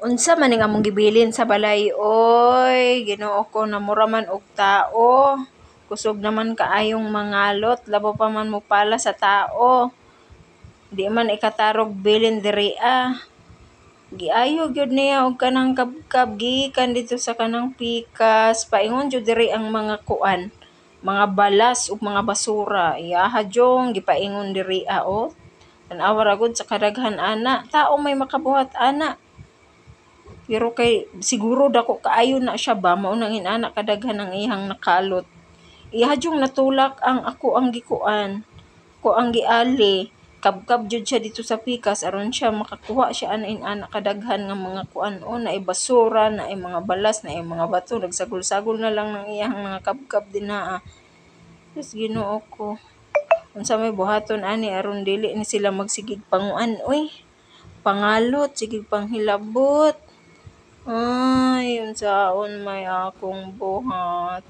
Unsa man ning among gibilin sa balay oy, Ginoo ko namura man og tao. Kusog naman kaayong mangalot, labo pa man mo pala sa tao. Di man ikatarog bilin diri Giayo gyud niya og kanang kabkab gikan dito sa kanang pikas. Paingon jud diri ang mga kuan, mga balas ug mga basura. Iyaha jong gipaingon diri o. Tanawa ra gud sa kadaghan ana, tao may makabuhat ana. Pero kay siguro dako kaayo na siya ba mao nang inana kadaghan ang iyang nakalot. Iyaha jong natulak ang ako ang gikuan. Ko ang giali. Kabkab jud siya dito sa pikas aron siya makakuha siya ana kadaghan nga mga kuan o naay basura, naay mga balas, naay mga bato, nagsagol-sagol na lang ng iyang mga kabkab dinaa. Yes, Ginoo ko. Unsa may buhaton ani aron dili ni sila magsigig panguan oy. Pangalot, sigig panghilabot. Ay, unsaon may akong buhaton.